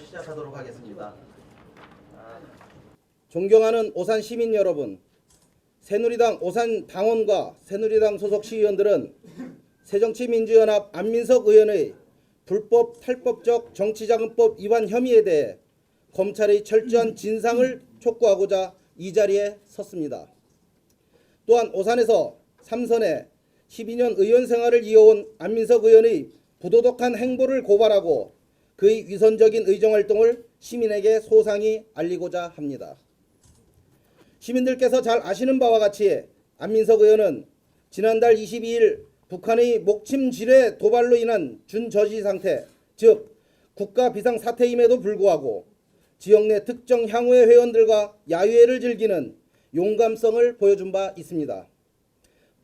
시작하도록 하겠습니다. 존경하는 오산 시민 여러분, 새누리당 오산 당원과 새누리당 소속 시의원들은 새정치민주연합 안민석 의원의 불법 탈법적 정치자금법 위반 혐의에 대해 검찰의 철저한 진상을 촉구하고자 이 자리에 섰습니다. 또한 오산에서 3선에 12년 의원 생활을 이어온 안민석 의원의 부도덕한 행보를 고발하고 그의 위선적인 의정활동을 시민에게 소상히 알리고자 합니다. 시민들께서 잘 아시는 바와 같이 안민석 의원은 지난달 22일 북한의 목침지뢰 도발로 인한 준저지 상태, 즉 국가 비상사태임에도 불구하고 지역 내 특정 향후의 회원들과 야유회를 즐기는 용감성을 보여준 바 있습니다.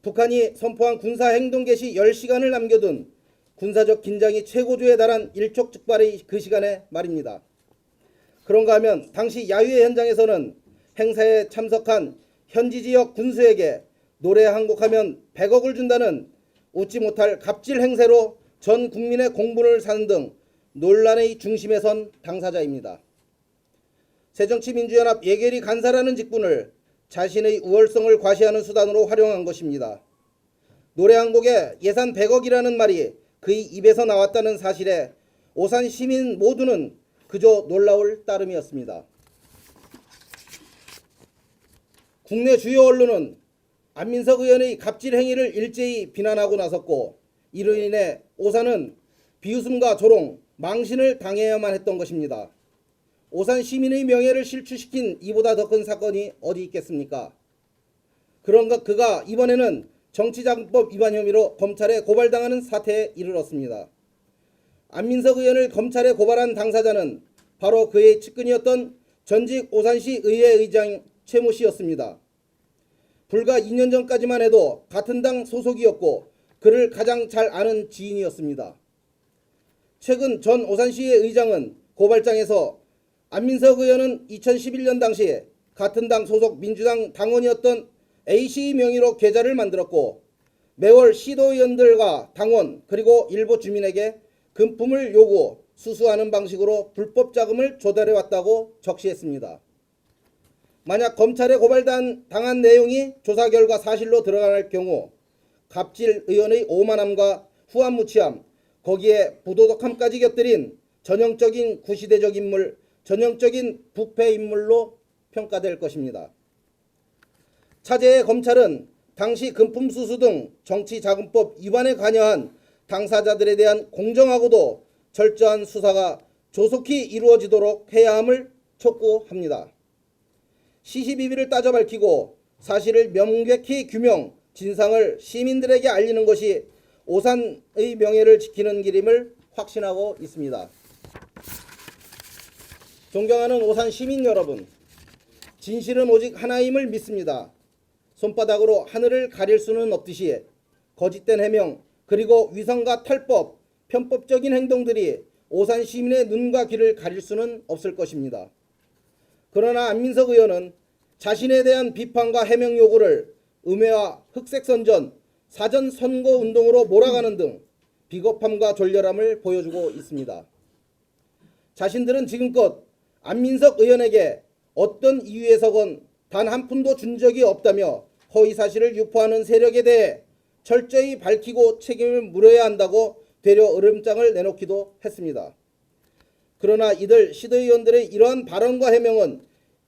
북한이 선포한 군사행동 개시 10시간을 남겨둔 군사적 긴장이 최고조에 달한 일촉즉발의 그 시간에 말입니다. 그런가 하면 당시 야유회 현장에서는 행사에 참석한 현지 지역 군수에게 노래 한 곡 하면 100억을 준다는 웃지 못할 갑질 행세로 전 국민의 공분을 사는 등 논란의 중심에 선 당사자입니다. 새정치민주연합 예결위 간사라는 직분을 자신의 우월성을 과시하는 수단으로 활용한 것입니다. 노래 한 곡에 예산 100억이라는 말이 그의 입에서 나왔다는 사실에 오산 시민 모두는 그저 놀라울 따름이었습니다. 국내 주요 언론은 안민석 의원의 갑질 행위를 일제히 비난하고 나섰고 이로 인해 오산은 비웃음과 조롱, 망신을 당해야만 했던 것입니다. 오산 시민의 명예를 실추시킨 이보다 더 큰 사건이 어디 있겠습니까? 그런가 그가 이번에는 정치자금법 위반 혐의로 검찰에 고발당하는 사태에 이르렀습니다. 안민석 의원을 검찰에 고발한 당사자는 바로 그의 측근이었던 전직 오산시 의회 의장 최모 씨였습니다. 불과 2년 전까지만 해도 같은 당 소속이었고 그를 가장 잘 아는 지인이었습니다. 최근 전 오산시의 의장은 고발장에서 안민석 의원은 2011년 당시 같은 당 소속 민주당 당원이었던 A씨 명의로 계좌를 만들었고 매월 시도의원들과 당원 그리고 일부 주민에게 금품을 요구, 수수하는 방식으로 불법 자금을 조달해왔다고 적시했습니다. 만약 검찰에 고발당한 내용이 조사 결과 사실로 드러날 경우 갑질 의원의 오만함과 후한무치함, 거기에 부도덕함까지 곁들인 전형적인 구시대적 인물, 전형적인 부패 인물로 평가될 것입니다. 차제의 검찰은 당시 금품 수수 등 정치자금법 위반에 관여한 당사자들에 대한 공정하고도 철저한 수사가 조속히 이루어지도록 해야 함을 촉구합니다. 시시비비를 따져 밝히고 사실을 명백히 규명, 진상을 시민들에게 알리는 것이 오산의 명예를 지키는 길임을 확신하고 있습니다. 존경하는 오산 시민 여러분, 진실은 오직 하나임을 믿습니다. 손바닥으로 하늘을 가릴 수는 없듯이 거짓된 해명 그리고 위선과 탈법, 편법적인 행동들이 오산 시민의 눈과 귀를 가릴 수는 없을 것입니다. 그러나 안민석 의원은 자신에 대한 비판과 해명 요구를 음해와 흑색선전, 사전선거운동으로 몰아가는 등 비겁함과 졸렬함을 보여주고 있습니다. 자신들은 지금껏 안민석 의원에게 어떤 이유에서건 단 한 푼도 준 적이 없다며 허위사실을 유포하는 세력에 대해 철저히 밝히고 책임을 물어야 한다고 되려 으름장을 내놓기도 했습니다. 그러나 이들 시도의원들의 이러한 발언과 해명은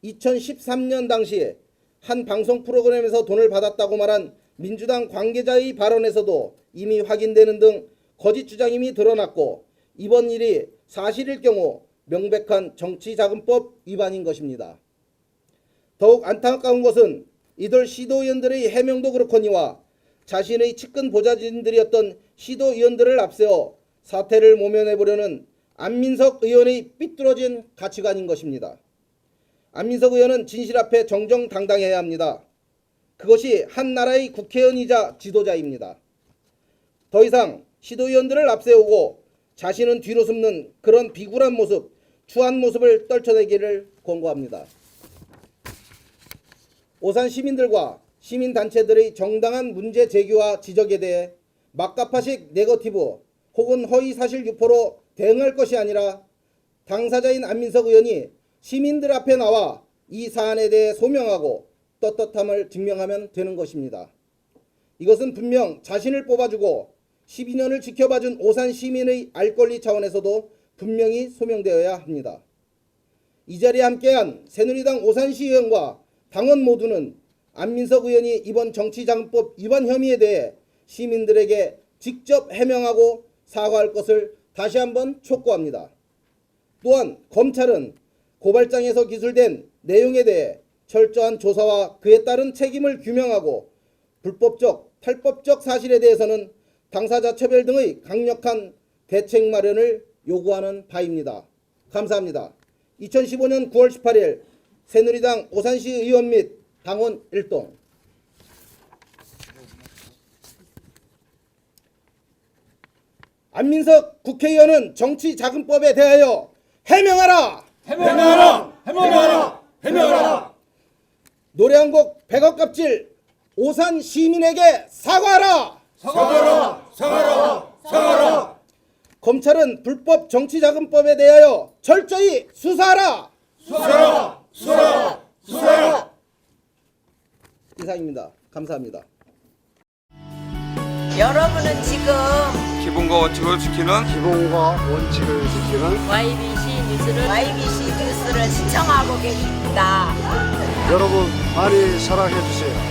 2013년 당시 한 방송 프로그램에서 돈을 받았다고 말한 민주당 관계자의 발언에서도 이미 확인되는 등 거짓 주장임이 드러났고 이번 일이 사실일 경우 명백한 정치자금법 위반인 것입니다. 더욱 안타까운 것은 이들 시도의원들의 해명도 그렇거니와 자신의 측근 보좌진들이었던 시도의원들을 앞세워 사태를 모면해보려는 안민석 의원의 삐뚤어진 가치관인 것입니다. 안민석 의원은 진실 앞에 정정당당해야 합니다. 그것이 한 나라의 국회의원이자 지도자입니다. 더 이상 시도의원들을 앞세우고 자신은 뒤로 숨는 그런 비굴한 모습, 추한 모습을 떨쳐내기를 권고합니다. 오산 시민들과 시민단체들의 정당한 문제 제기와 지적에 대해 막가파식 네거티브 혹은 허위사실 유포로 대응할 것이 아니라 당사자인 안민석 의원이 시민들 앞에 나와 이 사안에 대해 소명하고 떳떳함을 증명하면 되는 것입니다. 이것은 분명 자신을 뽑아주고 12년을 지켜봐준 오산 시민의 알 권리 차원에서도 분명히 소명되어야 합니다. 이 자리에 함께한 새누리당 오산시 의원과 당원 모두는 안민석 의원이 이번 정치자금법 위반 혐의에 대해 시민들에게 직접 해명하고 사과할 것을 다시 한번 촉구합니다. 또한 검찰은 고발장에서 기술된 내용에 대해 철저한 조사와 그에 따른 책임을 규명하고 불법적, 탈법적 사실에 대해서는 당사자 처벌 등의 강력한 대책 마련을 요구하는 바입니다. 감사합니다. 2015년 9월 18일 새누리당 오산시 의원 및 당원 일동. 안민석 국회의원은 정치자금법에 대하여 해명하라! 해명하라! 해명하라! 해명하라! 노래 한 곡 100억 갑질 오산 시민에게 사과하라! 사과하라! 사과하라! 사과하라! 검찰은 불법 정치자금법에 대하여 철저히 수사하라! 수사하라! 수사하라! 수사하라! 이상입니다. 감사합니다. 여러분은 지금 기본과 원칙을 지키는 YBC 뉴스를 시청하고 계십니다. 여러분 많이 사랑해 주세요.